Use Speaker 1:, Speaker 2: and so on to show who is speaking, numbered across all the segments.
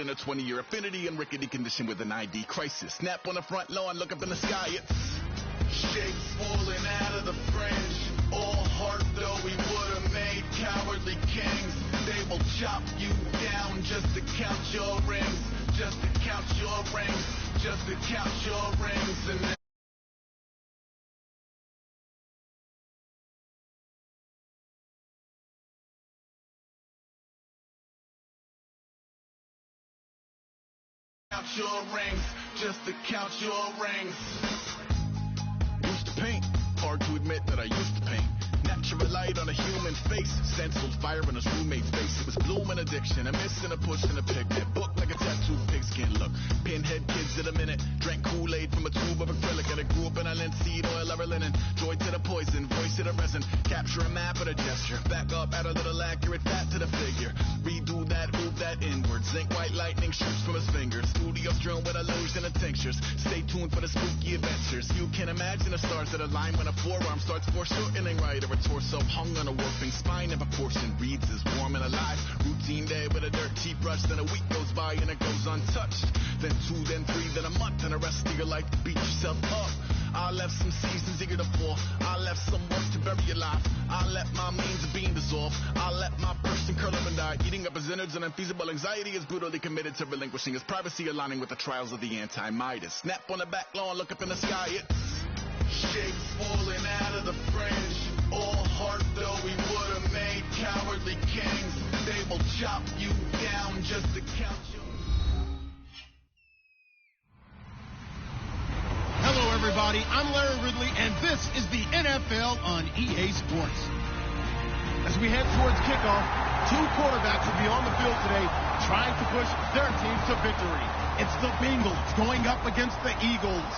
Speaker 1: in a 20-year affinity and rickety condition with an ID crisis. Snap on the front lawn, look up in the sky, it's shapes falling out of the fringe. All heart though we would have made cowardly kings. They will chop you down just to count your rings. Just to count your rings. Just to count your rings. And then count your rings, just to count your rings. Used to paint, hard to admit that I used to paint. Natural light on a human face, stenciled fire in his roommate's face. It was bloom and addiction, a miss and a push and a pigment. Book like a tattooed pigskin look. Pinhead kids in a minute, drank Kool-Aid from a tube of acrylic. And I grew up in a linseed oil or linen. Joy to the poison, voice to the resin. Capture a map and a gesture. Back up, add a little accurate fat to the figure. Redo that, move that inward. Zinc white lightning shoots from his fingers. Studio strewn with illusion and tinctures. Stay tuned for the spooky adventures. You can imagine the stars that align when a forearm starts foreshortening right, or a torso hung on a warping spine. If a portion reads as warm and alive. Routine day with a dirt cheap brush. Then a week goes by and it goes untouched. Then 2, then 3, then a month, and the rest of your life to beat yourself up. I left some seasons eager to fall. I left some work to bury your life. I let my means of being dissolved. I let my person curl up and die. Eating up his innards and unfeasible anxiety is brutally committed to relinquishing his privacy, aligning with the trials of the anti-Midas. Snap on the back lawn, look up in the sky, it's shapes falling out of the fringe. All heart though we would have made cowardly kings. They will chop you down just to count you.
Speaker 2: Hello, everybody. I'm Larry Ridley, and this is the NFL on EA Sports. As we head towards kickoff, 2 quarterbacks will be on the field today trying to push their teams to victory. It's the Bengals going up against the Eagles.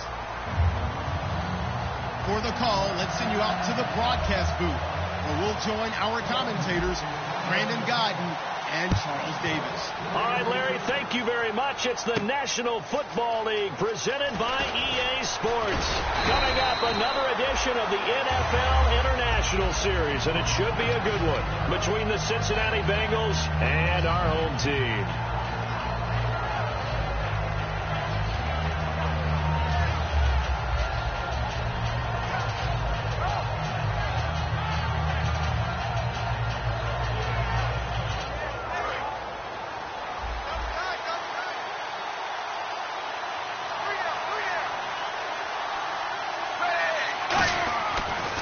Speaker 2: For the call, let's send you out to the broadcast booth, where we'll join our commentators, Brandon Guyton and Charles Davis.
Speaker 3: All right, Larry, thank you very much. It's the National Football League presented by EA Sports. Coming up, another edition of the NFL International Series, and it should be a good one between the Cincinnati Bengals and our home team.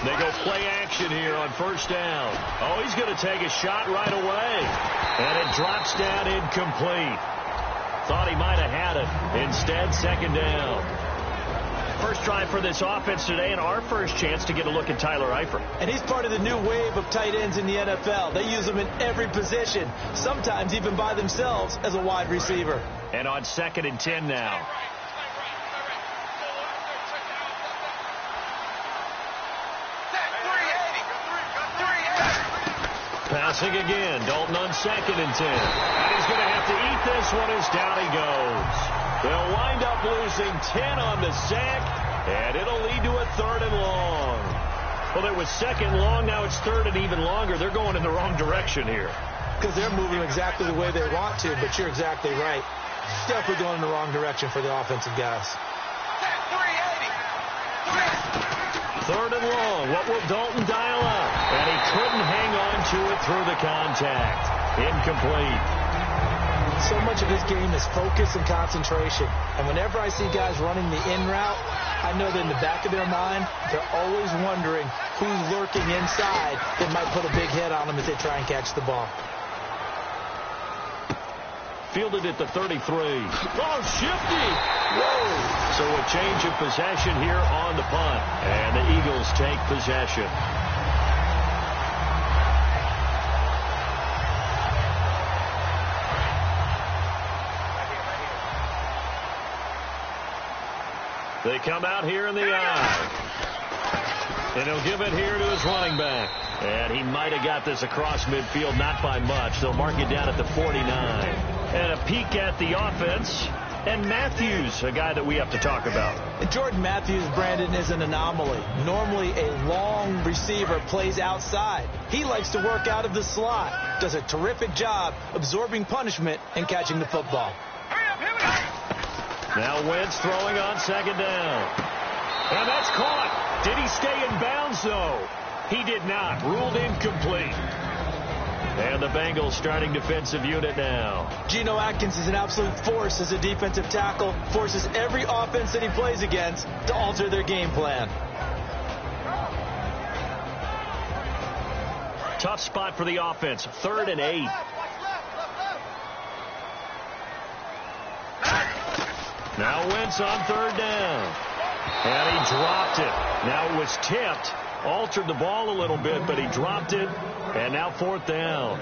Speaker 3: They go play action here on first down. Oh, he's going to take a shot right away. And it drops down incomplete. Thought he might have had it. Instead, second down. First try for this offense today, and our first chance to get a look at Tyler Eifert.
Speaker 4: And he's part of the new wave of tight ends in the NFL. They use them in every position, sometimes even by themselves as a wide receiver.
Speaker 3: And on 2nd and 10 now. Passing again. Dalton on 2nd and 10. And he's going to have to eat this one as down he goes. They'll wind up losing 10 on the sack, and it'll lead to a 3rd and long. Well, it was 2nd long. Now it's 3rd and even longer. They're going in the wrong direction here.
Speaker 4: Because they're moving exactly the way they want to, but you're exactly right. Definitely going in the wrong direction for the offensive guys.
Speaker 3: 3rd and long. What will Dalton dial up? And he couldn't hang on to it through the contact. Incomplete.
Speaker 4: So much of this game is focus and concentration. And whenever I see guys running the in route, I know that in the back of their mind, they're always wondering who's lurking inside that might put a big hit on them as they try and catch the ball.
Speaker 3: Fielded at the 33. Oh, shifty. Whoa. So a change of possession here on the punt. And the Eagles take possession. They come out here in the eye. And he'll give it here to his running back. And he might have got this across midfield, not by much. They'll mark it down at the 49. And a peek at the offense. And Matthews, a guy that we have to talk about.
Speaker 4: And Jordan Matthews, Brandon, is an anomaly. Normally a long receiver plays outside. He likes to work out of the slot. Does a terrific job absorbing punishment and catching the football.
Speaker 3: Now Wentz throwing on second down. And that's caught. Did he stay in bounds, though? He did not. Ruled incomplete. And the Bengals starting defensive unit now.
Speaker 4: Geno Atkins is an absolute force as a defensive tackle. Forces every offense that he plays against to alter their game plan.
Speaker 3: Tough spot for the offense. 3rd and 8. Now Wentz on 3rd down. And he dropped it. Now it was tipped. Altered the ball a little bit, but he dropped it. And now 4th down.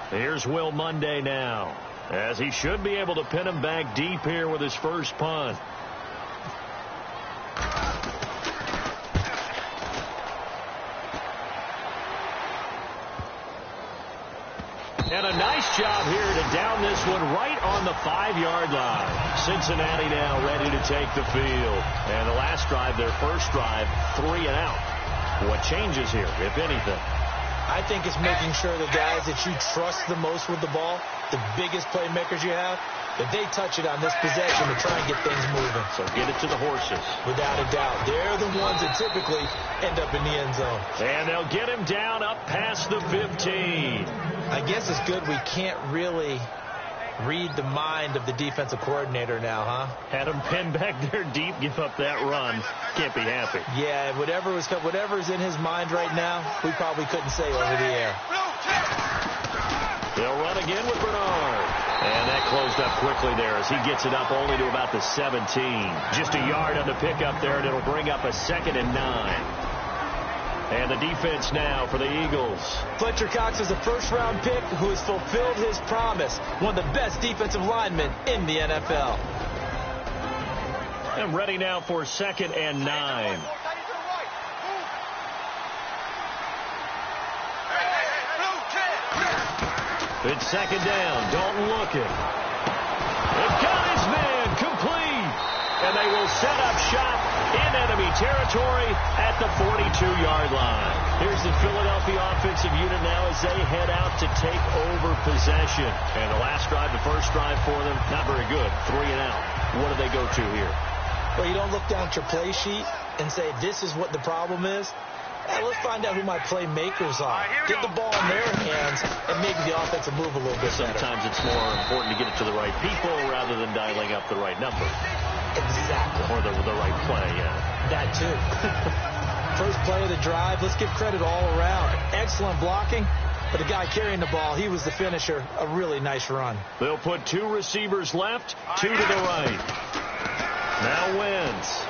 Speaker 3: Here's Will Monday now, as he should be able to pin him back deep here with his first punt. And a nice job here to down this one right on the 5-yard line. Cincinnati now ready to take the field. And the last drive, their first drive, 3 and out. What changes here, if anything?
Speaker 4: I think it's making sure the guys that you trust the most with the ball, the biggest playmakers you have, that they touch it on this possession to try and get things moving.
Speaker 3: So get it to the horses.
Speaker 4: Without a doubt. They're the ones that typically end up in the end zone.
Speaker 3: And they'll get him down up past the 15.
Speaker 4: I guess it's good we can't really read the mind of the defensive coordinator now, huh?
Speaker 3: Had him pinned back there deep, give up that run. Can't be happy.
Speaker 4: Yeah, whatever's in his mind right now, we probably couldn't say over the air.
Speaker 3: They'll run again with Bernard. And that closed up quickly there as he gets it up only to about the 17. Just a yard on the pickup there, and it'll bring up a 2nd and 9. And the defense now for the Eagles.
Speaker 4: Fletcher Cox is a first-round pick who has fulfilled his promise. One of the best defensive linemen in the NFL.
Speaker 3: And ready now for 2nd and 9. It's 2nd down. Dalton looking. They've got his man complete. And they will set up shop in enemy territory at the 42-yard line. Here's the Philadelphia offensive unit now as they head out to take over possession. And the last drive, the first drive for them, not very good. 3 and out. What do they go to here?
Speaker 4: Well, you don't look down at your play sheet and say, this is what the problem is. Let's find out who my playmakers are. Get the ball in their hands and make the offensive move a little bit better.
Speaker 3: Sometimes it's more important to get it to the right people rather than dialing up the right number.
Speaker 4: Exactly.
Speaker 3: Or the right play, yeah.
Speaker 4: That too. First play of the drive, let's give credit all around. Excellent blocking, but the guy carrying the ball, he was the finisher. A really nice run.
Speaker 3: They'll put 2 receivers left, 2 to the right. Now Wentz.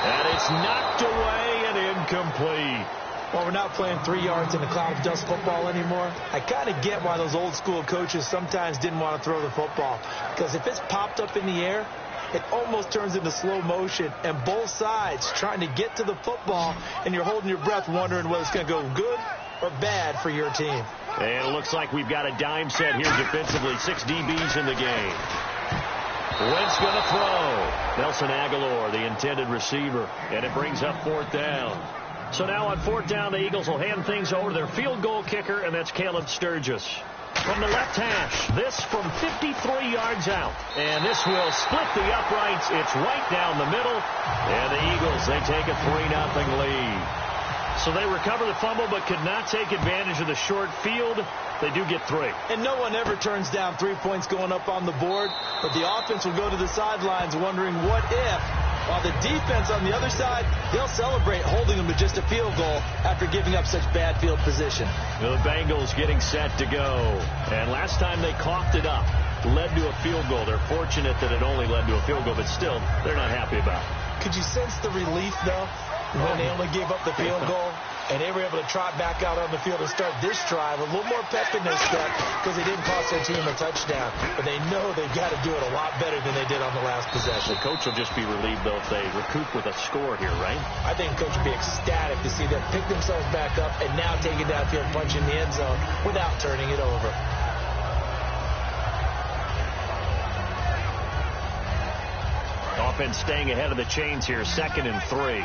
Speaker 3: And it's knocked away and incomplete.
Speaker 4: Well, we're not playing 3 yards in a cloud of dust football anymore. I kind of get why those old school coaches sometimes didn't want to throw the football. Because if it's popped up in the air, it almost turns into slow motion. And both sides trying to get to the football, and you're holding your breath wondering whether it's going to go good or bad for your team.
Speaker 3: And it looks like we've got a dime set here defensively. 6 DBs in the game. Wentz going to throw. Nelson Aguilar, the intended receiver. And it brings up 4th down. So now on 4th down, the Eagles will hand things over to their field goal kicker, and that's Caleb Sturgis. From the left hash, this from 53 yards out. And this will split the uprights. It's right down the middle. And the Eagles, they take a 3-0 lead. So they recover the fumble but could not take advantage of the short field. They do get 3.
Speaker 4: And no one ever turns down 3 points going up on the board. But the offense will go to the sidelines wondering what if. While the defense on the other side, they'll celebrate holding them to just a field goal after giving up such bad field position.
Speaker 3: The Bengals getting set to go. And last time they coughed it up, led to a field goal. They're fortunate that it only led to a field goal, but still, they're not happy about it.
Speaker 4: Could you sense the relief, though, when they only gave up the field goal? And they were able to trot back out on the field and start this drive a little more pep in their step because they didn't cost their team a touchdown. But they know they've got to do it a lot better than they did on the last possession.
Speaker 3: The coach will just be relieved, though, if they recoup with a score here, right?
Speaker 4: I think the coach will be ecstatic to see them pick themselves back up and now take it downfield, punch in the end zone without turning it over.
Speaker 3: Offense staying ahead of the chains here, 2nd and 3.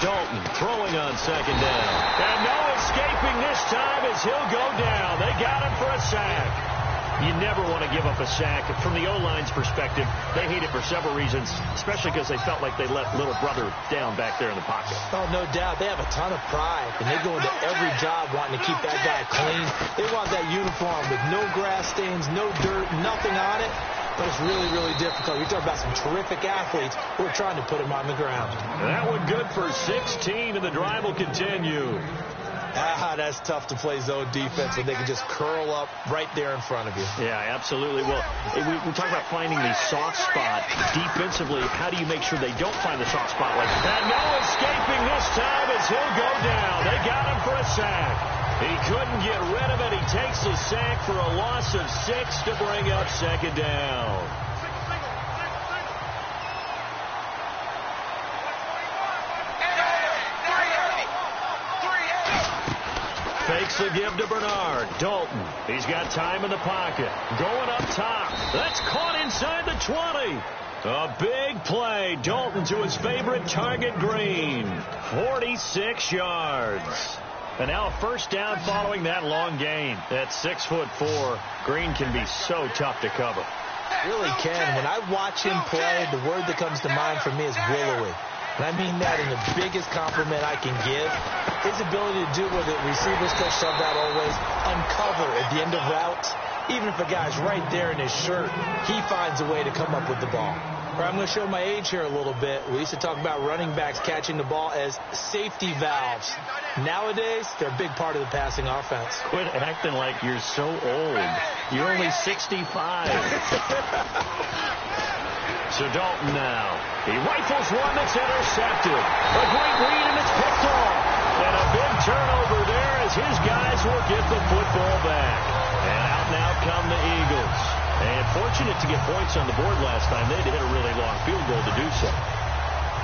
Speaker 3: Dalton throwing on 2nd down. And no escaping time as he'll go down. They got him for a sack. You never want to give up a sack. From the O-line's perspective, they hate it for several reasons, especially because they felt like they let little brother down back there in the pocket.
Speaker 4: Oh, no doubt. They have a ton of pride, and they go into every job wanting to keep that guy clean. They want that uniform with no grass stains, no dirt, nothing on it. But it's really, really difficult. You're talking about some terrific athletes who are trying to put him on the ground.
Speaker 3: That one good for 16, and the drive will continue.
Speaker 4: That's tough to play zone defense when they can just curl up right there in front of you.
Speaker 3: Yeah, absolutely. Well, we talk about finding the soft spot defensively. How do you make sure they don't find the soft spot like that? No escaping this time as he'll go down. They got him for a sack. He couldn't get rid of it. He takes the sack for a loss of 6 to bring up second down. Fakes the give to Bernard. Dalton. He's got time in the pocket. Going up top. That's caught inside the 20. A big play. Dalton to his favorite target, Green. 46 yards. And now a first down following that long gain. At 6'4", Green can be so tough to cover.
Speaker 4: Really can. When I watch him play, the word that comes to mind for me is willowy. And I mean that in the biggest compliment I can give. His ability to do what the receivers catch shoved out always, uncover at the end of routes. Even if a guy's right there in his shirt, he finds a way to come up with the ball. Or I'm going to show my age here a little bit. We used to talk about running backs catching the ball as safety valves. Nowadays, they're a big part of the passing offense.
Speaker 3: Quit acting like you're so old. You're only 65. So Dalton now. He rifles one that's intercepted. A great read, and it's picked off. And a big turnover there as his guys will get the football back. And out now come the Eagles. And fortunate to get points on the board last time. They had to hit a really long field goal to do so.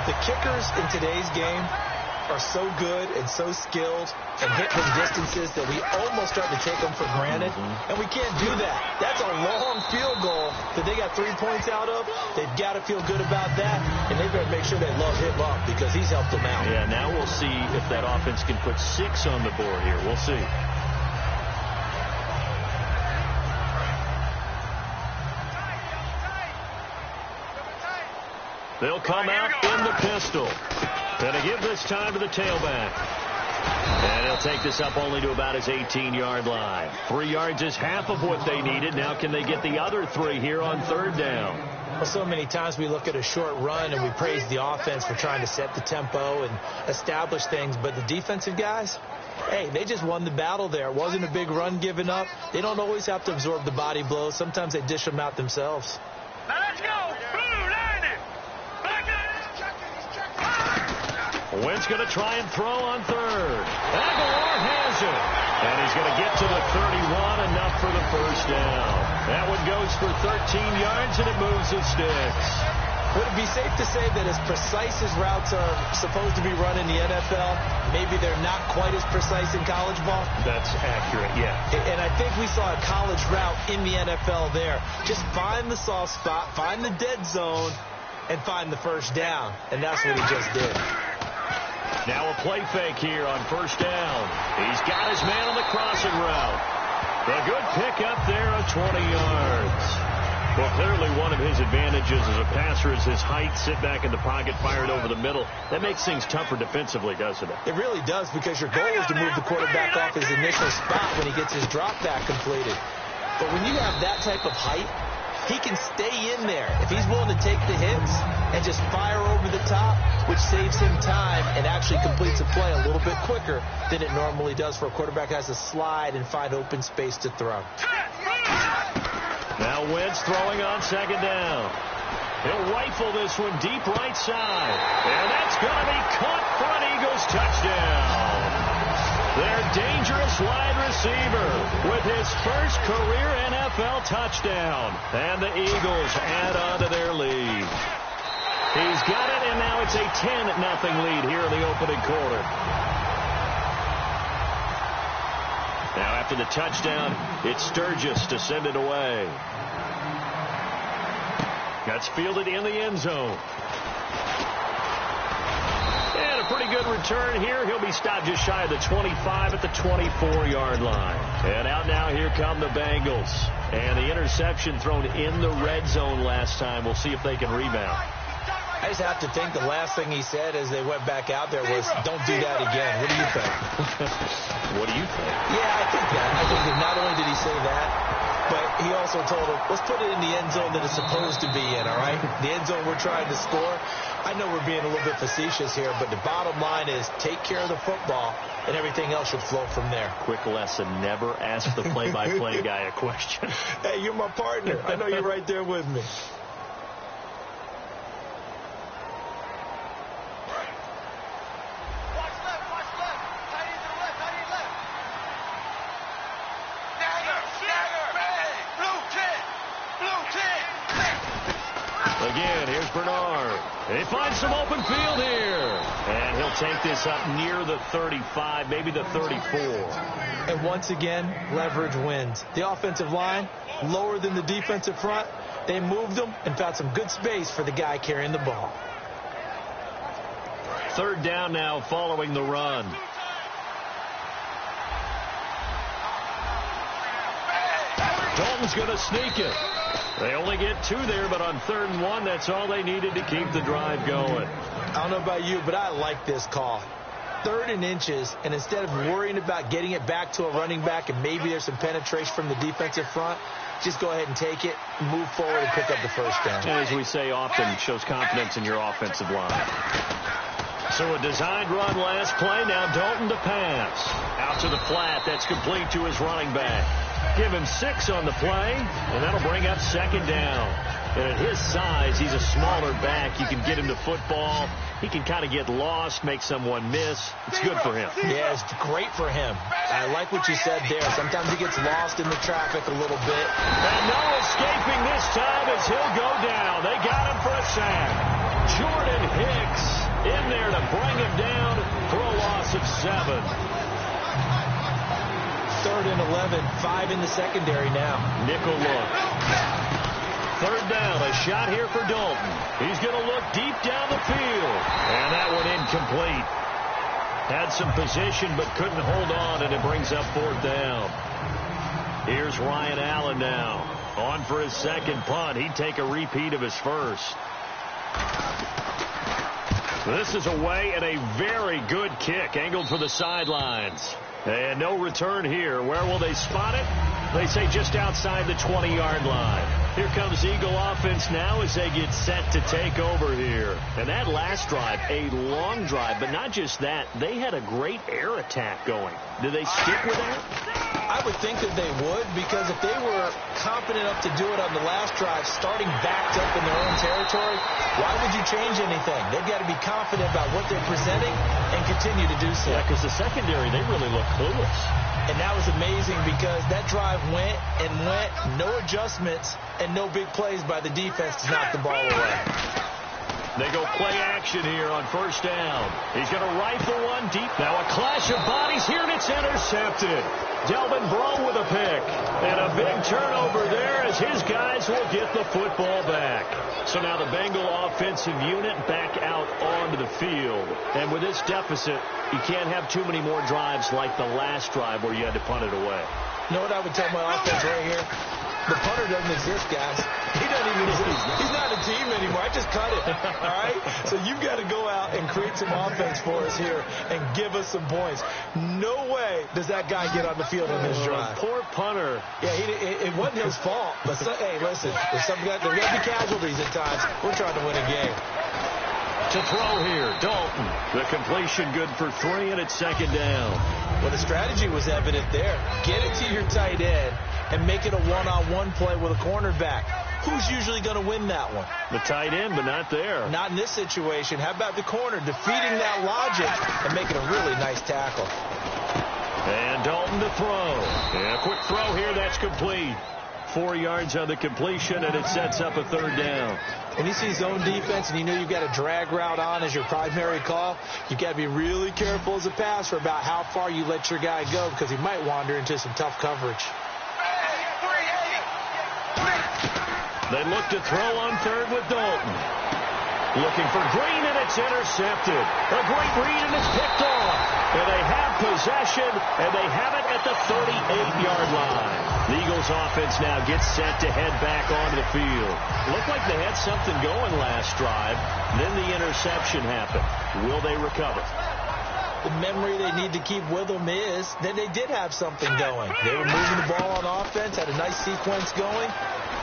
Speaker 4: The kickers in today's game are so good and so skilled and hit from distances that we almost start to take them for granted. And we can't do that. That's a long field goal that they got 3 points out of. They've got to feel good about that, and they better make sure they love him up because he's helped them out.
Speaker 3: Yeah, now we'll see if that offense can put 6 on the board here. We'll see. They'll come out in the pistol. Gonna give this time to the tailback. And he'll take this up only to about his 18-yard line. 3 yards is half of what they needed. Now can they get the other 3 here on third down?
Speaker 4: Well, so many times we look at a short run and we praise the offense for trying to set the tempo and establish things. But the defensive guys, hey, they just won the battle there. It wasn't a big run given up. They don't always have to absorb the body blows. Sometimes they dish them out themselves.
Speaker 5: Now let's go.
Speaker 3: Wentz going to try and throw on third. Aguilar has it. And he's going to get to the 31, enough for the first down. That one goes for 13 yards, and it moves the sticks.
Speaker 4: Would it be safe to say that as precise as routes are supposed to be run in the NFL, maybe they're not quite as precise in college ball?
Speaker 3: That's accurate, yeah.
Speaker 4: And I think we saw a college route in the NFL there. Just find the soft spot, find the dead zone, and find the first down. And that's what he just did.
Speaker 3: Now a play fake here on first down. He's got his man on the crossing route. A good pickup there of 20 yards. Well, clearly one of his advantages as a passer is his height. Sit back in the pocket, fired over the middle. That makes things tougher defensively, doesn't it?
Speaker 4: It really does, because your goal is to move the quarterback off his initial spot when he gets his drop back completed. But when you have that type of height, he can stay in there if he's willing to take the hits and just fire over the top, which saves him time and actually completes a play a little bit quicker than it normally does for a quarterback who has to slide and find open space to throw.
Speaker 3: Now Wentz throwing on second down. He'll rifle this one deep right side. And that's going to be caught for an Eagles touchdown. Their dangerous wide receiver with his first career NFL touchdown. And the Eagles add on to their lead. He's got it, and now it's a 10-0 lead here in the opening quarter. Now after the touchdown, it's Sturgis to send it away. That's fielded in the end zone. And a pretty good return here. He'll be stopped just shy of the 25 at the 24-yard line. And out now, here come the Bengals. And the interception thrown in the red zone last time. We'll see if they can rebound.
Speaker 4: I just have to think the last thing he said as they went back out there was, don't do that again. What do you think?
Speaker 3: What do you think?
Speaker 4: Yeah, I think that. I think that not only did he say that, but he also told him, let's put it in the end zone that it's supposed to be in, all right? The end zone we're trying to score. I know we're being a little bit facetious here, but the bottom line is take care of the football, and everything else should flow from there.
Speaker 3: Quick lesson, never ask the play-by-play guy a question.
Speaker 4: Hey, you're my partner. I know you're right there with me.
Speaker 3: Again, here's Bernard. He finds some open field here. And he'll take this up near the 35, maybe the 34.
Speaker 4: And once again, leverage wins. The offensive line, lower than the defensive front. They moved them and found some good space for the guy carrying the ball.
Speaker 3: Third down now following the run. Dalton's going to sneak it. They only get 2 there, but on 3rd and 1, that's all they needed to keep the drive going.
Speaker 4: I don't know about you, but I like this call. 3rd and inches, and instead of worrying about getting it back to a running back and maybe there's some penetration from the defensive front, just go ahead and take it, move forward, and pick up the first down.
Speaker 3: And as we say often, shows confidence in your offensive line. So a designed run last play. Now Dalton to pass. Out to the flat. That's complete to his running back. Give him 6 on the play, and that'll bring up 2nd down. And at his size, he's a smaller back. You can get him to football. He can kind of get lost, make someone miss. It's good for him.
Speaker 4: Yeah, it's great for him. I like what you said there. Sometimes he gets lost in the traffic a little bit.
Speaker 3: And no escaping this time as he'll go down. They got him for a sack. Jordan Hicks in there to bring him down for a loss of 7.
Speaker 4: 3rd and 11, 5 in the secondary now.
Speaker 3: Nickel look. 3rd down, a shot here for Dalton. He's going to look deep down the field. And that one incomplete. Had some position but couldn't hold on, and it brings up 4th down. Here's Ryan Allen now. On for his 2nd punt. He'd take a repeat of his first. This is away and a very good kick, angled for the sidelines. And no return here. Where will they spot it? They say just outside the 20-yard line. Here comes Eagle offense now as they get set to take over here. And that last drive, a long drive, but not just that. They had a great air attack going. Do they stick with that?
Speaker 4: I would think that they would, because if they were confident enough to do it on the last drive, starting backed up in their own territory, why would you change anything? They've got to be confident about what they're presenting and continue to do so.
Speaker 3: Yeah, because the secondary, they really look clueless.
Speaker 4: And that was amazing because that drive went and went, no adjustments, and no big plays by the defense to knock the ball away.
Speaker 3: They go play action here on 1st down. He's going to rifle one deep. Now a clash of bodies here, and it's intercepted. Delvin Breaux with a pick. And a big turnover there as his guys will get the football back. So now the Bengal offensive unit back out onto the field. And with this deficit, you can't have too many more drives like the last drive where you had to punt it away.
Speaker 4: You know what I would tell my offense right here? The punter doesn't exist, guys. He doesn't even exist. He's not a team anymore. I just cut it. All right? So you've got to go out and create some offense for us here and give us some points. No way does that guy get on the field on this drive.
Speaker 3: Poor punter.
Speaker 4: Yeah, it wasn't his fault. But hey, listen, there's got to be casualties at times. We're trying to win a game.
Speaker 3: To throw here, Dalton. The completion good for 3, and it's 2nd down.
Speaker 4: Well, the strategy was evident there. Get it to your tight end and make it a one-on-one play with a cornerback. Who's usually going to win that one?
Speaker 3: The tight end, but not there.
Speaker 4: Not in this situation. How about the corner defeating that logic and making a really nice tackle?
Speaker 3: And Dalton to throw. And a quick throw here, that's complete. 4 yards on the completion, and it sets up a 3rd down.
Speaker 4: When you see zone defense and you know you've got a drag route on as your primary call, you've got to be really careful as a passer about how far you let your guy go because he might wander into some tough coverage.
Speaker 3: They look to throw on 3rd with Dalton. Looking for Green, and it's intercepted. A great read, and it's picked off. And they have possession, and they have it at the 38-yard line. The Eagles offense now gets set to head back onto the field. Looked like they had something going last drive. Then the interception happened. Will they recover?
Speaker 4: The memory they need to keep with them is that they did have something going. They were moving the ball on offense, had a nice sequence going.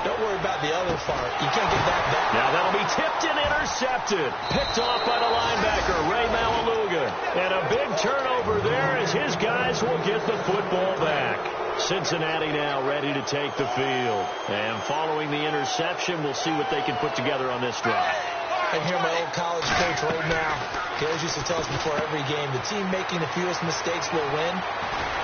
Speaker 4: Don't worry about the other part. You can't get that back.
Speaker 3: Now that'll be tipped and intercepted. Picked off by the linebacker, Ray Malaluga. And a big turnover there as his guys will get the football back. Cincinnati now ready to take the field. And following the interception, we'll see what they can put together on this drive.
Speaker 4: I hear my old college coach right now. He always used to tell us before every game, the team making the fewest mistakes will win.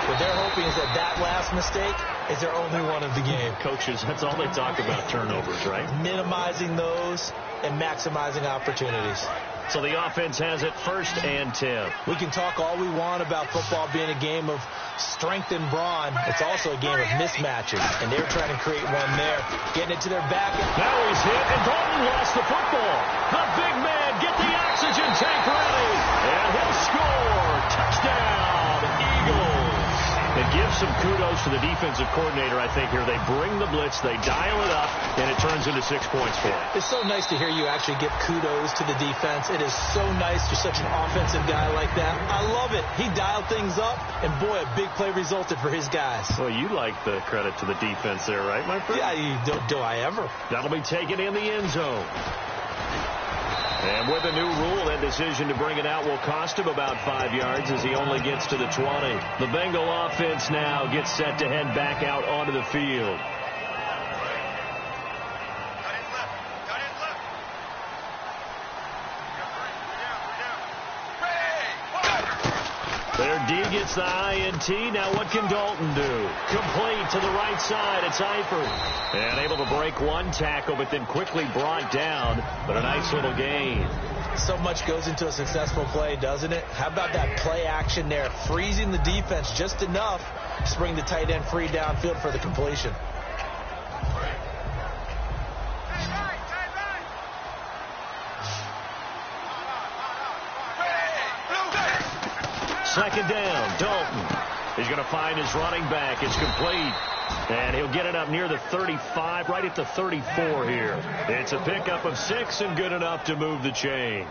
Speaker 4: What they're hoping is that last mistake is their only one of the game.
Speaker 3: Coaches, that's all they talk about, turnovers, right?
Speaker 4: Minimizing those and maximizing opportunities.
Speaker 3: So the offense has it 1st and 10.
Speaker 4: We can talk all we want about football being a game of strength and brawn. It's also a game of mismatches, and they're trying to create one there. Getting it to their back.
Speaker 3: Now he's hit, and Dalton lost the football. The big man, get the oxygen tank ready, and he'll score. Touchdown, Eagles. It gives some kudos to the defensive coordinator, I think, here. They bring the blitz, they dial it up, and it turns into 6 points for them.
Speaker 4: It's so nice to hear you actually give kudos to the defense. It is so nice. You're such an offensive guy like that. I love it. He dialed things up, and boy, a big play resulted for his guys.
Speaker 3: Well, you like the credit to the defense there, right, my friend?
Speaker 4: Yeah, do I ever?
Speaker 3: That'll be taken in the end zone. And with a new rule, that decision to bring it out will cost him about 5 yards as he only gets to the 20. The Bengal offense now gets set to head back out onto the field. Their D gets the INT. Now what can Dalton do? Complete to the right side. It's Eifert. And able to break one tackle, but then quickly brought down. But a nice little gain.
Speaker 4: So much goes into a successful play, doesn't it? How about that play action there? Freezing the defense just enough to bring the tight end free downfield for the completion.
Speaker 3: Second down, Dalton. He's going to find his running back. It's complete. And he'll get it up near the 35, right at the 34 here. It's a pickup of 6 and good enough to move the chains.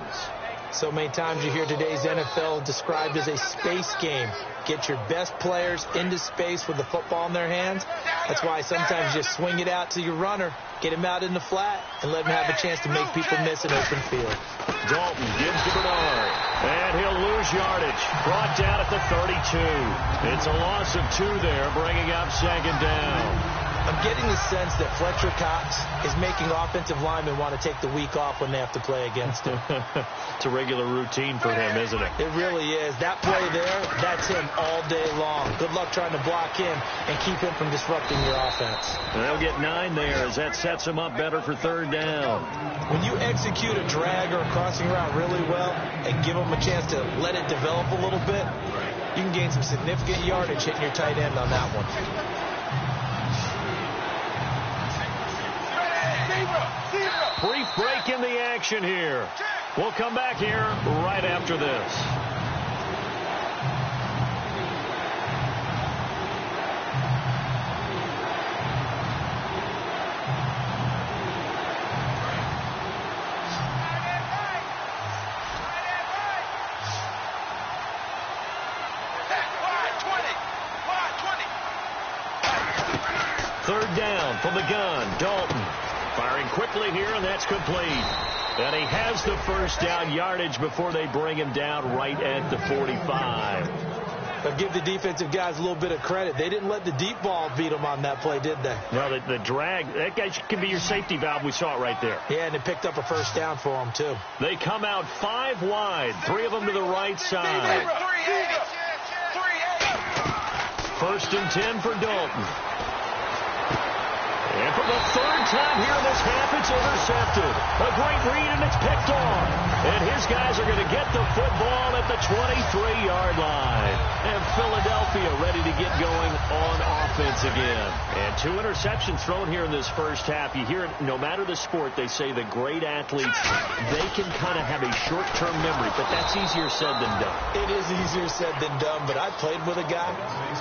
Speaker 4: So many times you hear today's NFL described as a space game. Get your best players into space with the football in their hands. That's why sometimes you just swing it out to your runner, get him out in the flat, and let him have a chance to make people miss an open field.
Speaker 3: Dalton gives to Bernard, and he'll lose yardage. Brought down at the 32. It's a loss of 2 there, bringing up second down.
Speaker 4: I'm getting the sense that Fletcher Cox is making offensive linemen want to take the week off when they have to play against him.
Speaker 3: It's a regular routine for him, isn't it?
Speaker 4: It really is. That play there, that's him all day long. Good luck trying to block him and keep him from disrupting your offense.
Speaker 3: And they'll get 9 there as that sets him up better for third down.
Speaker 4: When you execute a drag or a crossing route really well and give them a chance to let it develop a little bit, you can gain some significant yardage hitting your tight end on that one.
Speaker 3: Brief break in the action here. We'll come back here right after this. Third down from the gun, Dalton. Firing quickly here, and that's complete. And he has the first down yardage before they bring him down right at the 45.
Speaker 4: But give the defensive guys a little bit of credit. They didn't let the deep ball beat them on that play, did they?
Speaker 3: No, the drag, that guy can be your safety valve. We saw it right there.
Speaker 4: Yeah, and it picked up a first down for them, too.
Speaker 3: They come out 5 wide, 3 of them to the right side. 1st and 10 for Dalton. And for the third time here in this half, it's intercepted. A great read, and it's picked off. And his guys are going to get the football at the 23-yard line. And Philadelphia ready to get going on offense. offense again. And 2 interceptions thrown here in this first half. You hear it, no matter the sport, they say the great athletes, they can kind of have a short-term memory, but that's easier said than done.
Speaker 4: It is easier said than done, but I played with a guy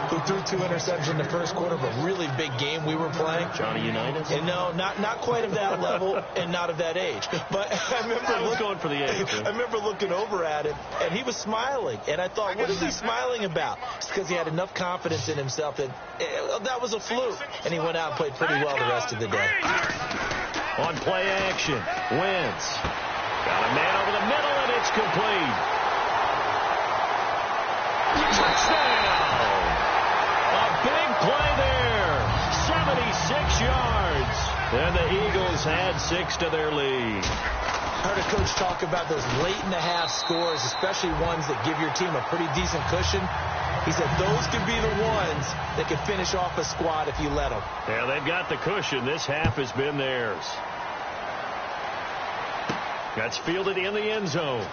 Speaker 4: who threw 2 interceptions in the first quarter of a really big game we were playing.
Speaker 3: Johnny Unitas?
Speaker 4: And no, not quite of that level and not of that age. But I was
Speaker 3: going for the age.
Speaker 4: I remember looking over at him, and he was smiling. And I thought, what is he smiling about? It's because he had enough confidence in himself that that was a fluke. And he went out and played pretty well the rest of the day.
Speaker 3: On play action, Wentz. Got a man over the middle, and it's complete. Touchdown! A big play there. 76 yards. And the Eagles add 6 to their lead.
Speaker 4: I heard a coach talk about those late-in-the-half scores, especially ones that give your team a pretty decent cushion. He said those could be the ones that could finish off a squad if you let them.
Speaker 3: Yeah, they've got the cushion. This half has been theirs. That's fielded in the end zone.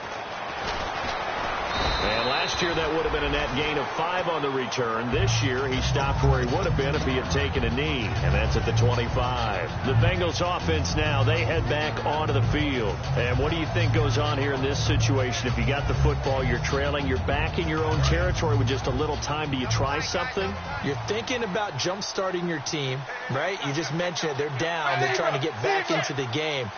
Speaker 3: And last year that would have been a net gain of 5 on the return. This year he stopped where he would have been if he had taken a knee, and that's at the 25. The Bengals offense now, they head back onto the field. And what do you think goes on here in this situation? If you got the football, you're trailing, you're back in your own territory with just a little time. Do you try something?
Speaker 4: You're thinking about jump-starting your team, right? You just mentioned it. They're down. They're trying to get back into the game.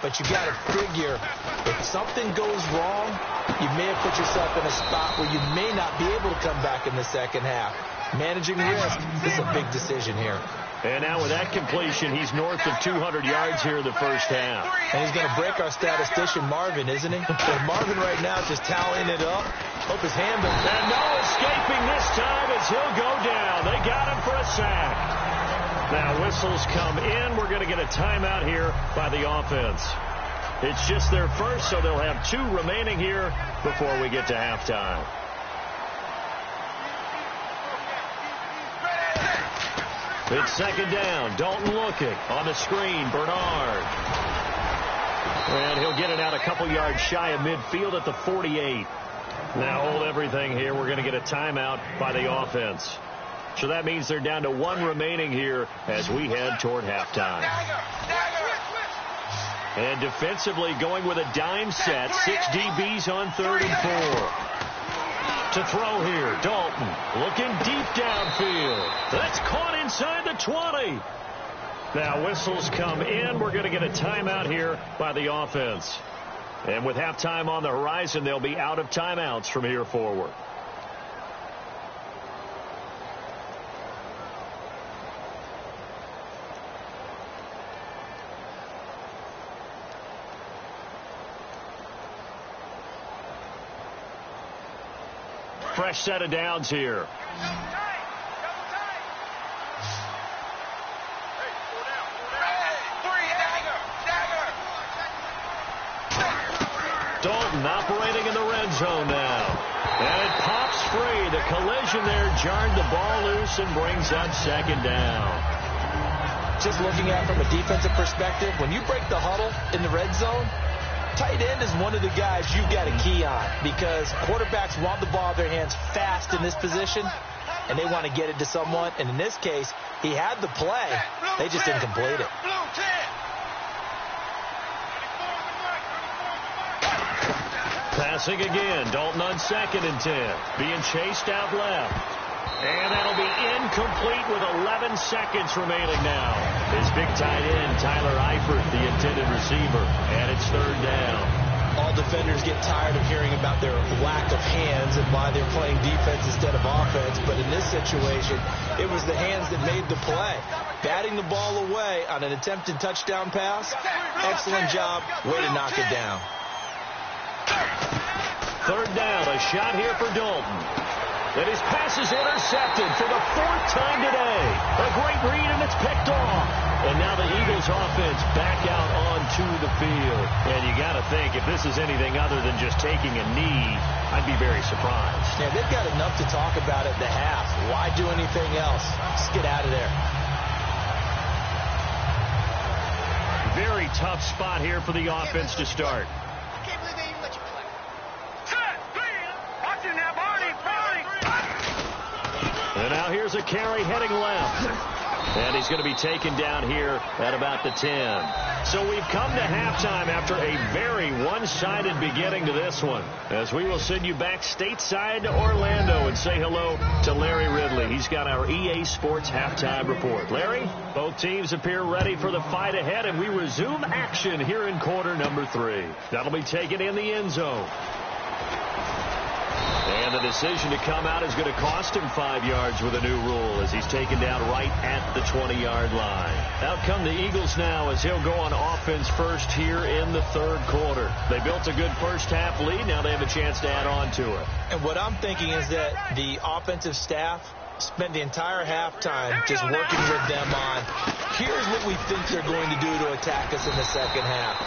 Speaker 4: But you got to figure, if something goes wrong, you may have put yourself in a spot where you may not be able to come back in the second half. Managing risk is a big decision here.
Speaker 3: And now with that completion, he's north of 200 yards here in the first half.
Speaker 4: And he's going to break our statistician, Marvin, isn't he? And Marvin right now is just tallying it up. Hope his hand...
Speaker 3: And no escaping this time as he'll go down. They got him for a sack. Now whistles come in. We're going to get a timeout here by the offense. It's just their first, so they'll have 2 remaining here before we get to halftime. It's second down. Dalton looking. On the screen, Bernard. And he'll get it out a couple yards shy of midfield at the 48. Now hold everything here. We're going to get a timeout by the offense. So that means they're down to 1 remaining here as we head toward halftime. And defensively going with a dime set. 6 DBs on 3rd and 4. To throw here, Dalton looking deep downfield. That's caught inside the 20. Now whistles come in. We're going to get a timeout here by the offense. And with halftime on the horizon, they'll be out of timeouts from here forward. Fresh set of downs here. Dalton operating in the red zone now. And it pops free. The collision there jarred the ball loose and brings up second down.
Speaker 4: Just looking at it from a defensive perspective, when you break the huddle in the red zone, tight end is one of the guys you've got to key on because quarterbacks want the ball in their hands fast in this position, and they want to get it to someone. And in this case, he had the play. They just didn't complete it.
Speaker 3: Passing again. Dalton on 2nd and 10. Being chased out left. And that'll be incomplete with 11 seconds remaining now. His big tight end, Tyler Eifert, the intended receiver. And it's 3rd down.
Speaker 4: All defenders get tired of hearing about their lack of hands and why they're playing defense instead of offense. But in this situation, it was the hands that made the play. Batting the ball away on an attempted touchdown pass. Excellent job. Way to knock it down.
Speaker 3: 3rd down. A shot here for Dalton. And his pass is intercepted for the 4th time today. A great read, and it's picked off. And now the Eagles offense back out onto the field. And you got to think, if this is anything other than just taking a knee, I'd be very surprised.
Speaker 4: Yeah, they've got enough to talk about at the half. Why do anything else? Just get out of there.
Speaker 3: Very tough spot here for the offense to start.
Speaker 5: I can't believe they even let you play. Set, watching that body.
Speaker 3: And out Now here's a carry heading left. And he's going to be taken down here at about the 10. So we've come to halftime after a very one-sided beginning to this one, as we will send you back stateside to Orlando and say hello to Larry Ridley. He's got our EA Sports halftime report. Larry, both teams appear ready for the fight ahead, and we resume action here in quarter number 3. That'll be taken in the end zone. And the decision to come out is going to cost him 5 yards with a new rule, as he's taken down right at the 20-yard line. Out come the Eagles now, as he'll go on offense first here in the third quarter. They built a good first-half lead. Now they have a chance to add on to it.
Speaker 4: And what I'm thinking is that the offensive staff spent the entire halftime just working with them on, here's what we think they're going to do to attack us in the second half.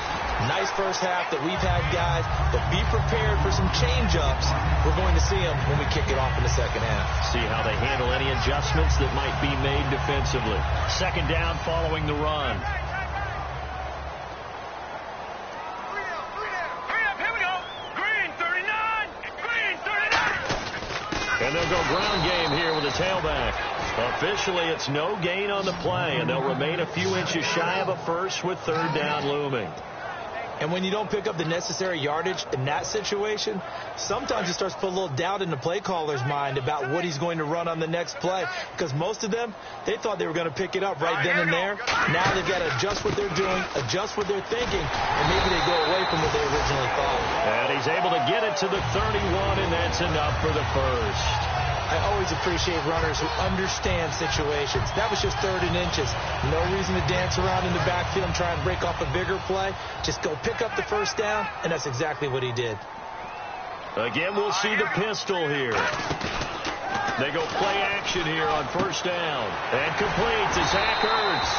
Speaker 4: Nice first half that we've had, guys, but be prepared for some change-ups. We're going to see them when we kick it off in the second half.
Speaker 3: See how they handle any adjustments that might be made defensively. Second down following the run. And they'll go ground game here with a tailback. Officially, it's no gain on the play, and they'll remain a few inches shy of a first with third down looming.
Speaker 4: And when you don't pick up the necessary yardage in that situation, sometimes it starts to put a little doubt in the play caller's mind about what he's going to run on the next play. Because most of them, they thought they were going to pick it up right then and there. Now they've got to adjust what they're doing, adjust what they're thinking, and maybe they go away from what they originally thought.
Speaker 3: And he's able to get it to the 31, and that's enough for the first.
Speaker 4: I always appreciate runners who understand situations. That was just 3rd and inches. No reason to dance around in the backfield and try and break off a bigger play. Just go pick up the first down, and that's exactly what he did.
Speaker 3: Again, we'll see the pistol here. They go play action here on first down. And complete to Zach Ertz.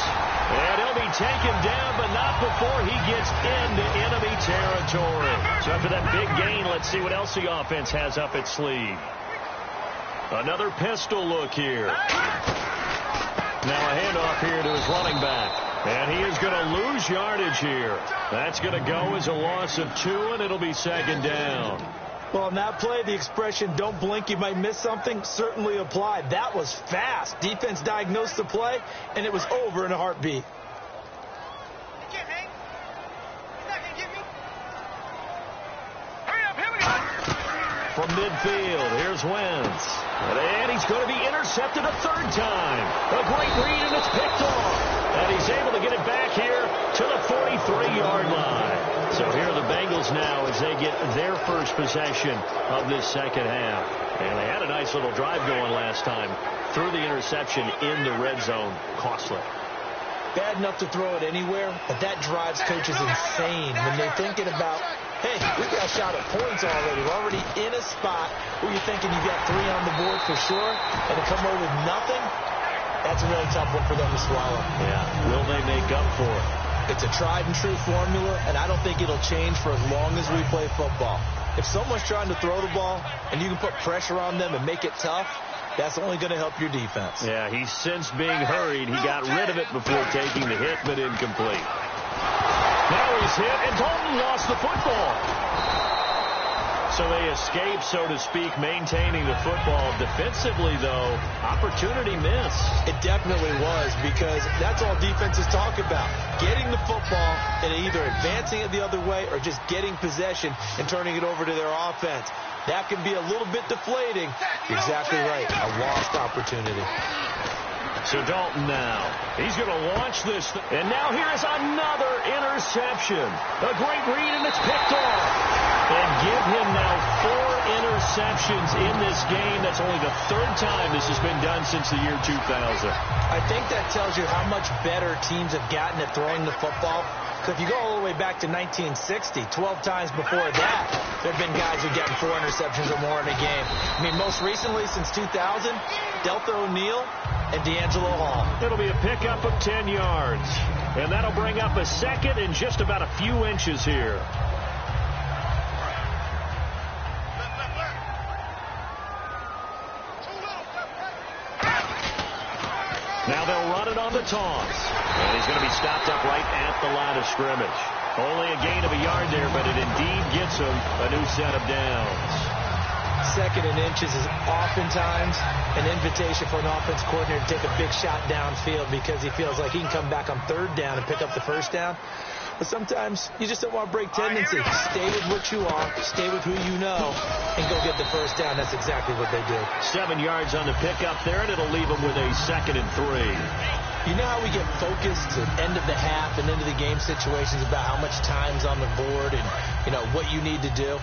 Speaker 3: And he'll be taken down, but not before he gets into enemy territory. So after that big gain, let's see what else the offense has up its sleeve. Another pistol look here. Now a handoff here to his running back. And he is going to lose yardage here. That's going to go as a loss of 2, and it'll be second down.
Speaker 4: Well, on that play, the expression, don't blink, you might miss something, certainly applied. That was fast. Defense diagnosed the play, and it was over in a heartbeat.
Speaker 3: From midfield, here's Wentz. And he's going to be intercepted a third time. A great read, and it's picked off. And he's able to get it back here to the 43-yard line. So here are the Bengals now as they get their first possession of this second half. And they had a nice little drive going last time. Threw the interception in the red zone. Costly.
Speaker 4: Bad enough to throw it anywhere, but that drives coaches insane when they're thinking about, hey, we've got a shot at points already. We're already in a spot where you're thinking you've got 3 on the board for sure, and to come away with nothing, that's a really tough one for them to swallow.
Speaker 3: Yeah, will they make up for it?
Speaker 4: It's a tried-and-true formula, and I don't think it'll change for as long as we play football. If someone's trying to throw the ball, and you can put pressure on them and make it tough, that's only going to help your defense.
Speaker 3: Yeah, he's since being hurried. He got rid of it before taking the hit, but incomplete. Now he's hit, and Dalton lost the football. So they escape, so to speak, maintaining the football. Defensively, though, opportunity missed.
Speaker 4: It definitely was, because that's all defenses talk about. Getting the football and either advancing it the other way or just getting possession and turning it over to their offense. That can be a little bit deflating. Exactly right. A lost opportunity.
Speaker 3: So Dalton now. He's going to launch this. And now here's another interception. A great read, and it's picked off. And give him now 4 interceptions in this game. That's only the 3rd time this has been done since the year 2000.
Speaker 4: I think that tells you how much better teams have gotten at throwing the football. Because if you go all the way back to 1960, 12 times before that, there have been guys who've gotten 4 interceptions or more in a game. I mean, most recently, since 2000, Delta O'Neal and D'Angelo Hall.
Speaker 3: It'll be a pickup of 10 yards. And that'll bring up a second and just about a few inches here. Now they'll run it on the toss. And he's going to be stopped up right at the line of scrimmage. Only a gain of a yard there, but it indeed gets him a new set of downs.
Speaker 4: Second and inches is oftentimes an invitation for an offense coordinator to take a big shot downfield because he feels like he can come back on third down and pick up the first down. But sometimes you just don't want to break tendency. Stay with what you are, stay with who you know, and go get the first down. That's exactly what they did.
Speaker 3: 7 yards on the pickup there, and it'll leave them with a 2nd and 3.
Speaker 4: You know how we get focused at end of the half and into the game situations about how much time's on the board and, you know, what you need to do?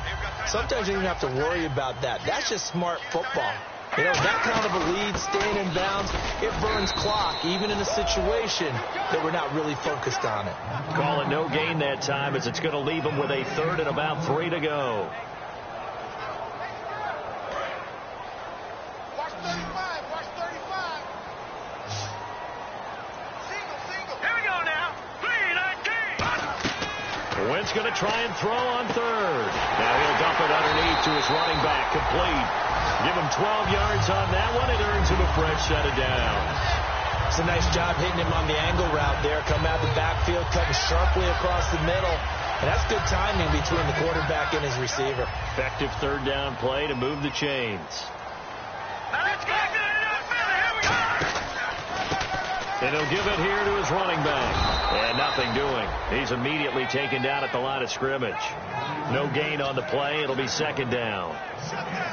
Speaker 4: Sometimes you don't even have to worry about that. That's just smart football. You know, that kind of a lead, staying in bounds, it burns clock, even in a situation that we're not really focused on it.
Speaker 3: Call it no gain that time as it's going to leave them with a 3rd and about 3 to go.
Speaker 5: Watch 35. Watch 35. Single. Here we go now. 3-19.
Speaker 3: Wentz going to try and throw on 3rd. Now he'll dump it underneath to his running back, complete. Give him 12 yards on that one. It earns him a fresh set of downs.
Speaker 4: It's a nice job hitting him on the angle route there. Come out the backfield, cutting sharply across the middle. And that's good timing between the quarterback and his receiver.
Speaker 3: Effective 3rd down play to move the chains.
Speaker 5: Now let's go. Here we go.
Speaker 3: And he'll give it here to his running back. And nothing doing. He's immediately taken down at the line of scrimmage. No gain on the play. It'll be 2nd down.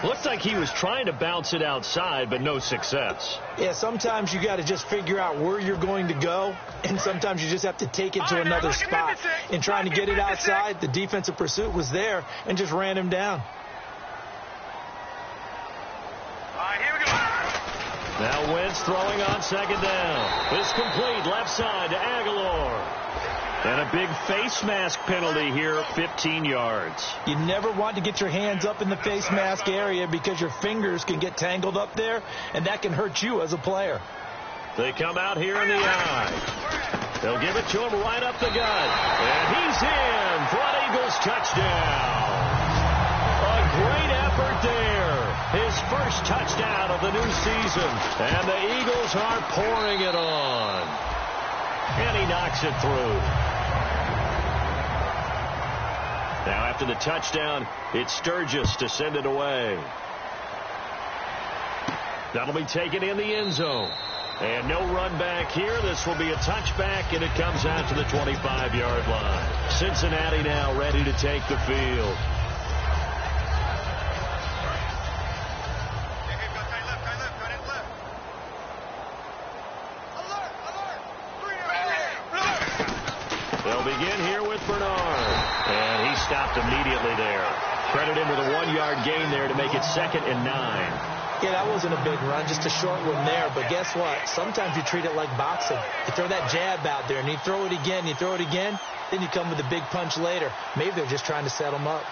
Speaker 3: Looks like he was trying to bounce it outside, but no success.
Speaker 4: Yeah, sometimes you got to just figure out where you're going to go, and sometimes you just have to take it to another spot. In trying to get it outside, the defensive pursuit was there and just ran him down.
Speaker 5: All right, here we go.
Speaker 3: Now Wentz throwing on 2nd down. It's complete, left side to Aguilar. And a big face mask penalty here, 15 yards.
Speaker 4: You never want to get your hands up in the face mask area because your fingers can get tangled up there, and that can hurt you as a player.
Speaker 3: They come out here in the eye. They'll give it to him right up the gut. And he's in for an Eagles touchdown. A great effort there. His first touchdown of the new season. And the Eagles are pouring it on. And he knocks it through. Now after the touchdown, it's Sturgis to send it away. That'll be taken in the end zone. And no run back here. This will be a touchback, and it comes out to the 25-yard line. Cincinnati now ready to take the field. They'll begin here with Bernard. And he stopped immediately there. Credit him with a 1-yard gain there to make it 2nd and 9.
Speaker 4: Yeah, that wasn't a big run, just a short one there. But guess what? Sometimes you treat it like boxing. You throw that jab out there, and you throw it again, then you come with a big punch later. Maybe they're just trying to set him up.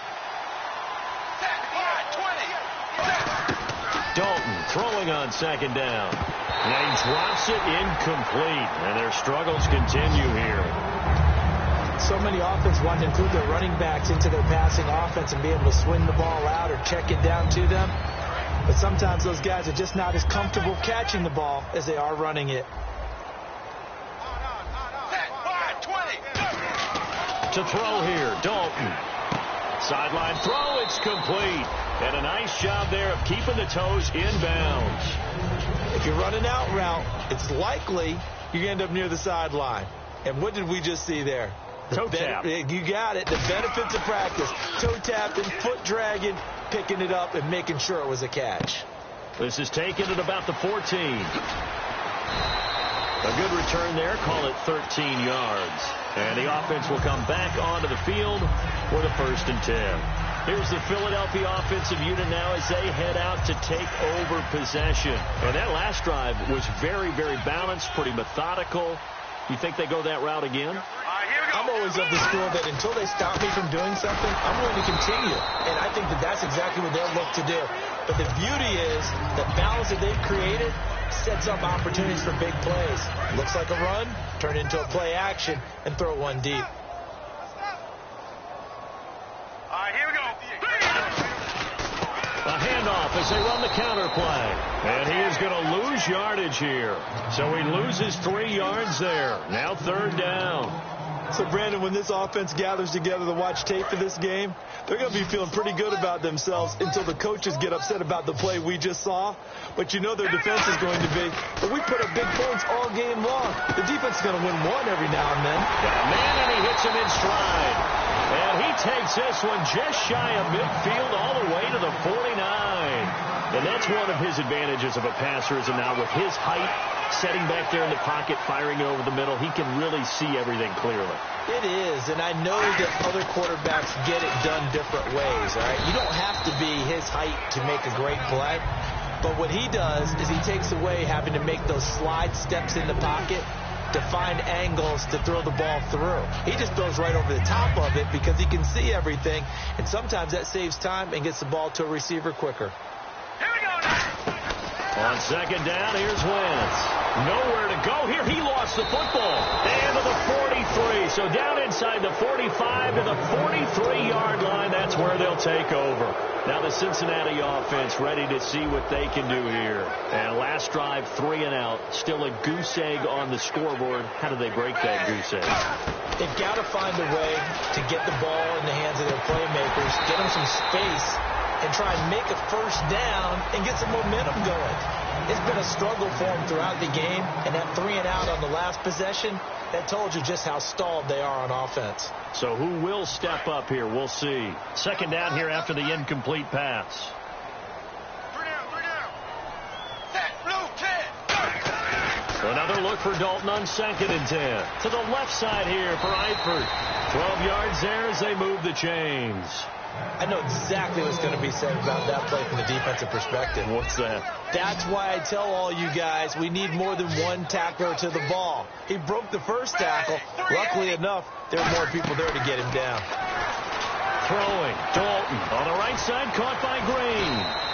Speaker 3: Dalton throwing on 2nd down. Now he drops it incomplete, and their struggles continue here.
Speaker 4: So many offenses want to include their running backs into their passing offense and be able to swing the ball out or check it down to them. But sometimes those guys are just not as comfortable catching the ball as they are running it.
Speaker 3: To throw here, Dalton. Sideline throw, it's complete. And a nice job there of keeping the toes in bounds.
Speaker 4: If you're running out route, it's likely you end up near the sideline. And what did we just see there?
Speaker 3: Toe tap.
Speaker 4: You got it. The benefits of practice. Toe tapping, foot dragging, picking it up, and making sure it was a catch.
Speaker 3: This is taken at about the 14. A good return there. Call it 13 yards. And the offense will come back onto the field for the 1st and 10. Here's the Philadelphia offensive unit now as they head out to take over possession. And that last drive was very, very balanced, pretty methodical. You think they go that route again?
Speaker 4: I'm always of the school that until they stop me from doing something, I'm going to continue. And I think that that's exactly what they'll look to do. But the beauty is the balance that they've created sets up opportunities for big plays. Looks like a run, turn it into a play action, and throw one deep.
Speaker 5: All right, here we go.
Speaker 3: A handoff as they run the counter play. And he is going to lose yardage here. So he loses 3 yards there. Now 3rd down.
Speaker 4: So, Brandon, when this offense gathers together to watch tape for this game, they're going to be feeling pretty good about themselves until the coaches get upset about the play we just saw. But you know their defense is going to be. But we put up big points all game long. The defense is going to win one every now and then.
Speaker 3: Got a man, and he hits him in stride. And he takes this one just shy of midfield all the way to the 49. And that's one of his advantages of a passer, is now with his height, setting back there in the pocket, firing over the middle, he can really see everything clearly.
Speaker 4: It is, and I know that other quarterbacks get it done different ways, all right? You don't have to be his height to make a great play, but what he does is he takes away having to make those slide steps in the pocket to find angles to throw the ball through. He just throws right over the top of it because he can see everything, and sometimes that saves time and gets the ball to a receiver quicker.
Speaker 5: Here we go now.
Speaker 3: On second down, here's Wentz. Nowhere to go here. He lost the football. And to the 43. So down inside the 45 to the 43-yard line. That's where they'll take over. Now the Cincinnati offense ready to see what they can do here. And last drive, 3 and out. Still a goose egg on the scoreboard. How do they break that goose egg?
Speaker 4: They've got to find a way to get the ball in the hands of their playmakers, get them some space, and try and make a first down and get some momentum going. It's been a struggle for them throughout the game, and that 3 and out on the last possession, that told you just how stalled they are on offense.
Speaker 3: So who will step up here? We'll see. Second down here after the incomplete pass.
Speaker 5: 3 down. Set, blue, 10.
Speaker 3: Another look for Dalton on second and 10. To the left side here for Eifert. 12 yards there as they move the chains.
Speaker 4: I know exactly what's going to be said about that play from the defensive perspective.
Speaker 3: What's that?
Speaker 4: That's why I tell all you guys we need more than one tackler to the ball. He broke the first tackle. Luckily enough, there were more people there to get him down.
Speaker 3: Throwing. Dalton on the right side, caught by Green.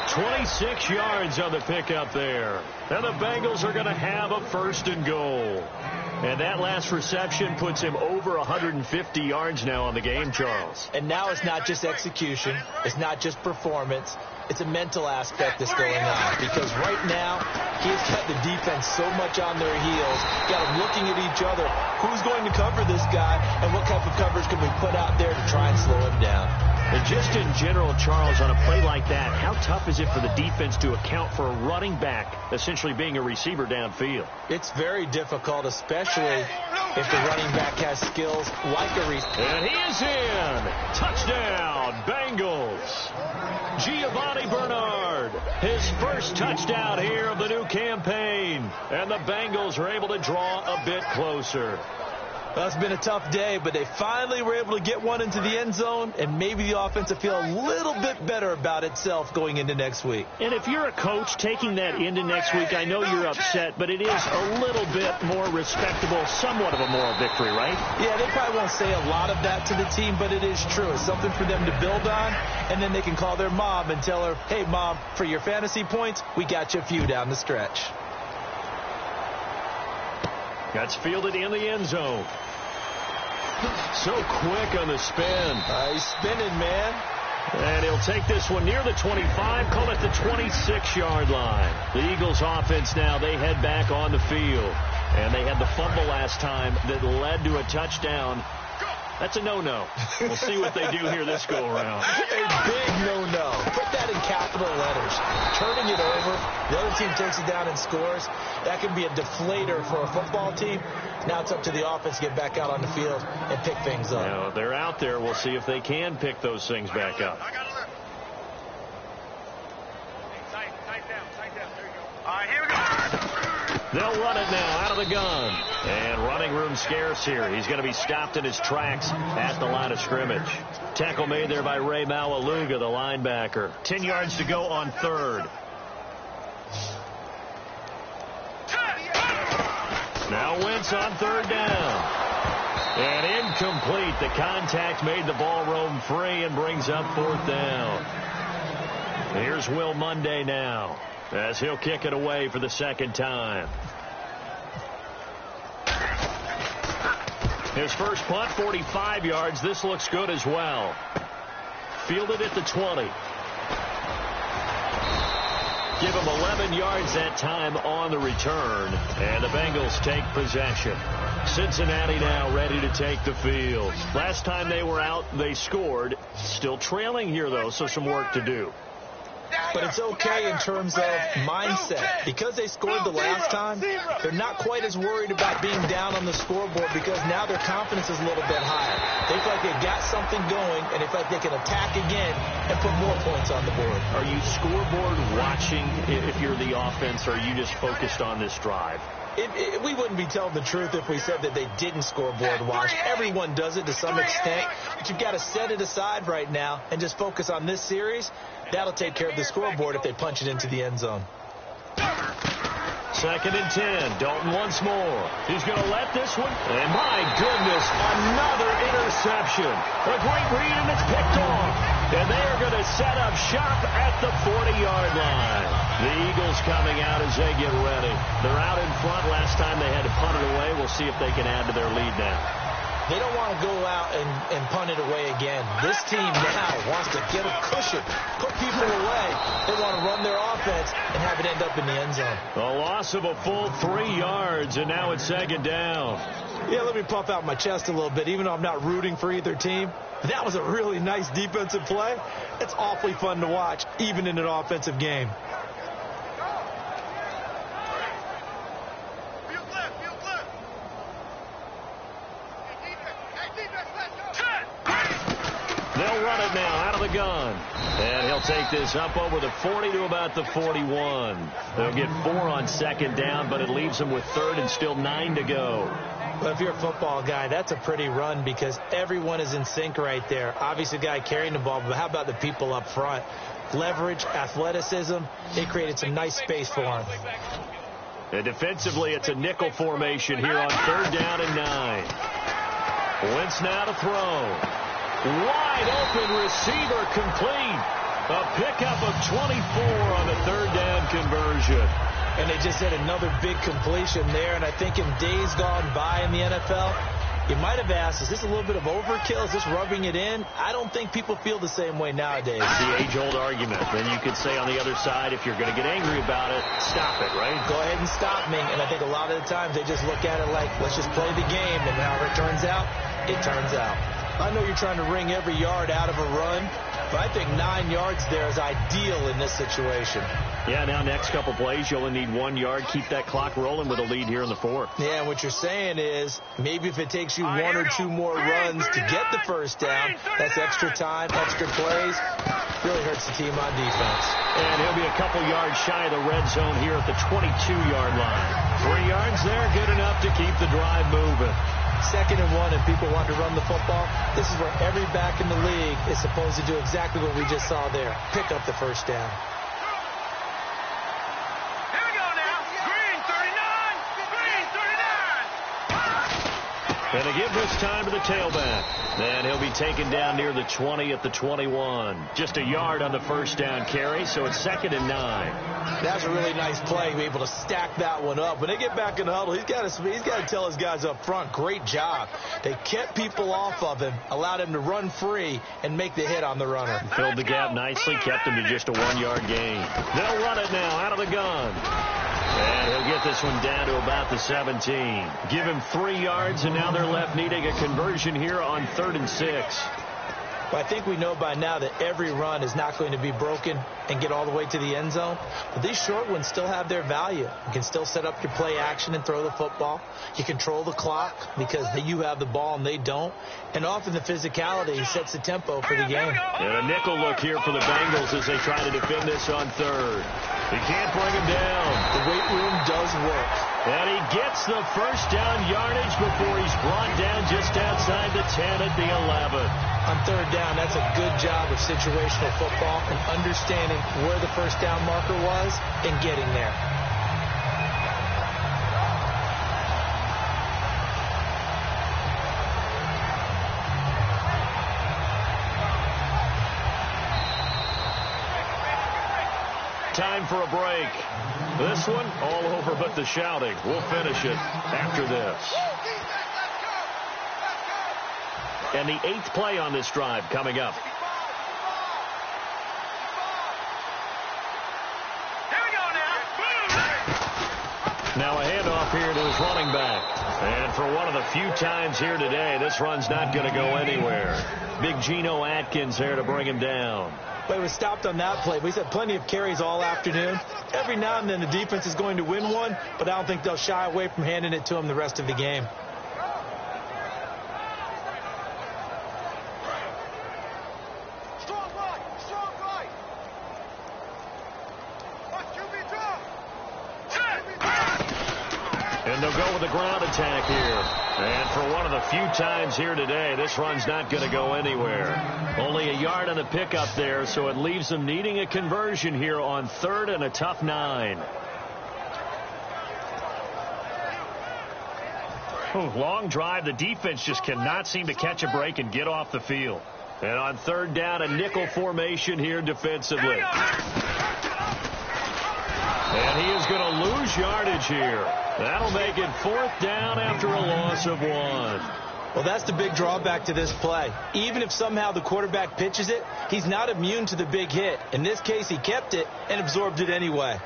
Speaker 3: 26 yards on the pickup there. And the Bengals are going to have a first and goal. And that last reception puts him over 150 yards now on the game, Charles.
Speaker 4: And now it's not just execution. It's not just performance. It's a mental aspect that's going on. Because right now, he's kept the defense so much on their heels. Got them looking at each other. Who's going to cover this guy? And what type of coverage can we put out there to try and slow him down?
Speaker 3: And just in general, Charles, on a play like that, how tough is it for the defense to account for a running back essentially being a receiver downfield?
Speaker 4: It's very difficult, especially if the running back has skills like a receiver.
Speaker 3: And he is in. Touchdown, Bengals. Giovanni Bernard, his first touchdown here of the new campaign. And the Bengals are able to draw a bit closer.
Speaker 4: Well, it's been a tough day, but they finally were able to get one into the end zone, and maybe the offense will feel a little bit better about itself going into next week.
Speaker 3: And if you're a coach taking that into next week, I know you're upset, but it is a little bit more respectable, somewhat of a moral victory, right?
Speaker 4: Yeah, they probably won't say a lot of that to the team, but it is true. It's something for them to build on, and then they can call their mom and tell her, hey, Mom, for your fantasy points, we got you a few down the stretch.
Speaker 3: That's fielded in the end zone. So quick on the spin.
Speaker 4: He's spinning, man.
Speaker 3: And he'll take this one near the 25, call it the 26-yard line. The Eagles offense now, they head back on the field. And they had the fumble last time that led to a touchdown. That's a no-no. We'll see what they do here this go-around.
Speaker 4: A big no-no. Put that in capital letters. Turning it over, the other team takes it down and scores. That can be a deflator for a football team. Now it's up to the offense to get back out on the field and pick things up.
Speaker 3: Now, they're out there. We'll see if they can pick those things back up.
Speaker 5: I got to look. Tight down. There you go. All right, here we go.
Speaker 3: They'll run it now out of the gun. And running room scarce here. He's going to be stopped in his tracks at the line of scrimmage. Tackle made there by Ray Maualuga, the linebacker. 10 yards to go on third. Now Wentz on third down. And incomplete. The contact made the ball roam free and brings up fourth down. Here's Will Monday now, as he'll kick it away for the second time. His first punt, 45 yards. This looks good as well. Fielded at the 20. Give them 11 yards that time on the return, and the Bengals take possession. Cincinnati now ready to take the field. Last time they were out, they scored. Still trailing here, though, so some work to do.
Speaker 4: But it's okay in terms of mindset. Because they scored the last time, they're not quite as worried about being down on the scoreboard because now their confidence is a little bit higher. They feel like they've got something going, and they feel like they can attack again and put more points on the board.
Speaker 3: Are you scoreboard watching if you're the offense, or are you just focused on this drive?
Speaker 4: We wouldn't be telling the truth if we said that they didn't scoreboard watch. Everyone does it to some extent, but you've got to set it aside right now and just focus on this series. That'll take care of the scoreboard if they punch it into the end zone.
Speaker 3: 2nd and 10. Dalton once more. He's going to let this one. And my goodness, another interception. A great read, and it's picked off. And they are going to set up shop at the 40-yard line. The Eagles coming out as they get ready. They're out in front. Last time they had to punt it away. We'll see if they can add to their lead now.
Speaker 4: They don't want to go out and punt it away again. This team now wants to get a cushion, put people away. They want to run their offense and have it end up in the end zone.
Speaker 3: A loss of a full 3 yards, and now it's 2nd down.
Speaker 4: Yeah, let me puff out my chest a little bit, even though I'm not rooting for either team. That was a really nice defensive play. It's awfully fun to watch, even in an offensive game.
Speaker 3: They'll run it now out of the gun. And he'll take this up over the 40 to about the 41. They'll get 4 on 2nd down, but it leaves them with 3rd and still 9 to go.
Speaker 4: Well, if you're a football guy, that's a pretty run because everyone is in sync right there. Obviously, the guy carrying the ball, but how about the people up front? Leverage, athleticism, they created some nice space for him.
Speaker 3: And defensively, it's a nickel formation here on 3rd down and 9. Wentz now to throw. Wide open receiver complete. A pickup of 24 on the 3rd down conversion.
Speaker 4: And they just had another big completion there. And I think in days gone by in the NFL, you might have asked, is this a little bit of overkill? Is this rubbing it in? I don't think people feel the same way nowadays.
Speaker 3: It's the age-old argument. Then you could say on the other side, if you're going to get angry about it, stop it, right?
Speaker 4: Go ahead and stop me. And I think a lot of the times they just look at it like, let's just play the game. And however it turns out, it turns out. I know you're trying to wring every yard out of a run, but I think 9 yards there is ideal in this situation.
Speaker 3: Yeah, now next couple plays, you only need 1 yard. Keep that clock rolling with a lead here in the 4th.
Speaker 4: Yeah, and what you're saying is maybe if it takes you 1 or 2 more runs to get the 1st down, that's extra time, extra plays. Really hurts the team on defense.
Speaker 3: And he'll be a couple yards shy of the red zone here at the 22-yard line. 3 yards there, good enough to keep the drive moving.
Speaker 4: 2nd and 1 and people want to run the football. This is where every back in the league is supposed to do exactly what we just saw there. Pick up the 1st down.
Speaker 5: Here we go now. Green 39. Green 39.
Speaker 3: And they give this time to the tailback. And he'll be taken down near the 20 at the 21. Just a yard on the 1st down carry, so it's 2nd and 9.
Speaker 4: That's a really nice play, be able to stack that one up. When they get back in the huddle, he's got to tell his guys up front, great job. They kept people off of him, allowed him to run free, and make the hit on the runner.
Speaker 3: Filled the gap nicely, kept him to just a 1 yard gain. They'll run it now out of the gun. And he'll get this one down to about the 17. Give him 3 yards, and now they're left needing a conversion here on 3rd and 6.
Speaker 4: Well, I think we know by now that every run is not going to be broken and get all the way to the end zone. But these short ones still have their value. You can still set up your play action and throw the football. You control the clock because you have the ball and they don't. And often the physicality sets the tempo for the game.
Speaker 3: And a nickel look here for the Bengals as they try to defend this on 3rd. He can't bring him down.
Speaker 4: The weight room does work.
Speaker 3: And he gets the 1st down yardage before he's brought down just outside the 10 at the 11.
Speaker 4: On 3rd down, that's a good job of situational football and understanding where the 1st down marker was and getting there.
Speaker 3: Time for a break. This one, all over but the shouting. We'll finish it after this. And the 8th play on this drive coming up.
Speaker 5: Here we
Speaker 3: Now a handoff here to his running back. And for one of the few times here today, this run's not going to go anywhere. Big Geno Atkins there to bring him down.
Speaker 4: But he was stopped on that play. He's had plenty of carries all afternoon. Every now and then the defense is going to win one, but I don't think they'll shy away from handing it to him the rest of the game.
Speaker 3: And they'll go with the ground attack here. And for one of the few times here today, this run's not going to go anywhere. Only a yard on the pickup there, so it leaves them needing a conversion here on 3rd and a tough 9. Long drive. The defense just cannot seem to catch a break and get off the field. And on 3rd down, a nickel formation here defensively. And he is going to lose yardage here. That'll make it 4th down after a loss of 1.
Speaker 4: Well, that's the big drawback to this play. Even if somehow the quarterback pitches it, he's not immune to the big hit. In this case, he kept it and absorbed it anyway.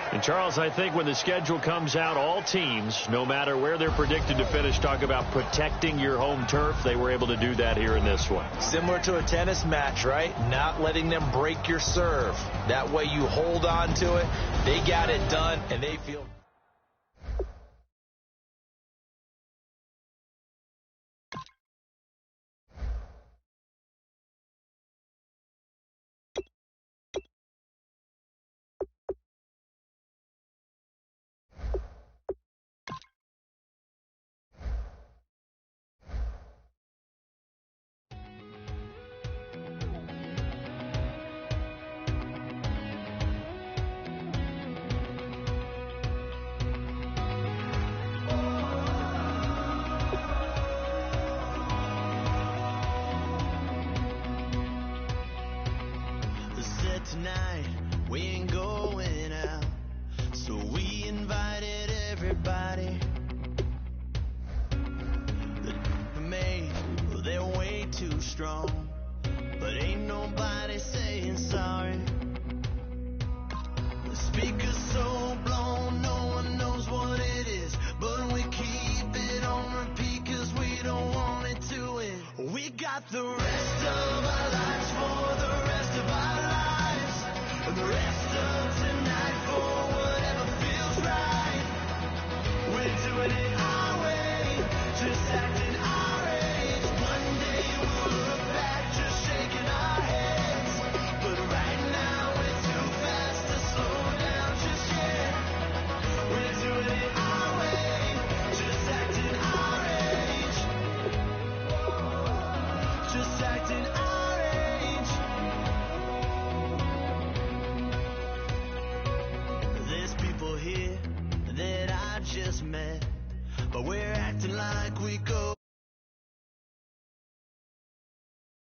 Speaker 3: And Charles, I think when the schedule comes out, all teams, no matter where they're predicted to finish, talk about protecting your home turf. They were able to do that here in this one.
Speaker 4: Similar to a tennis match, right? Not letting them break your serve. That way you hold on to it. They got it done, and they feel...
Speaker 6: Tonight we ain't going out, so we invited everybody. The made, well, they're way too strong, but ain't nobody saying sorry. The speaker's so blown, no one knows what it is, but we keep it on repeat 'cause we don't want it to end. We got the rest of our lives for the rest of our lives. The rest of tonight for whatever feels right. We're doing it our way, just acting our age. One day we'll look back just shaking our heads. But right now we're too fast to slow down just yet. We're doing it our way, just acting our age. Just acting our age. Here that I just met, but we're acting like we go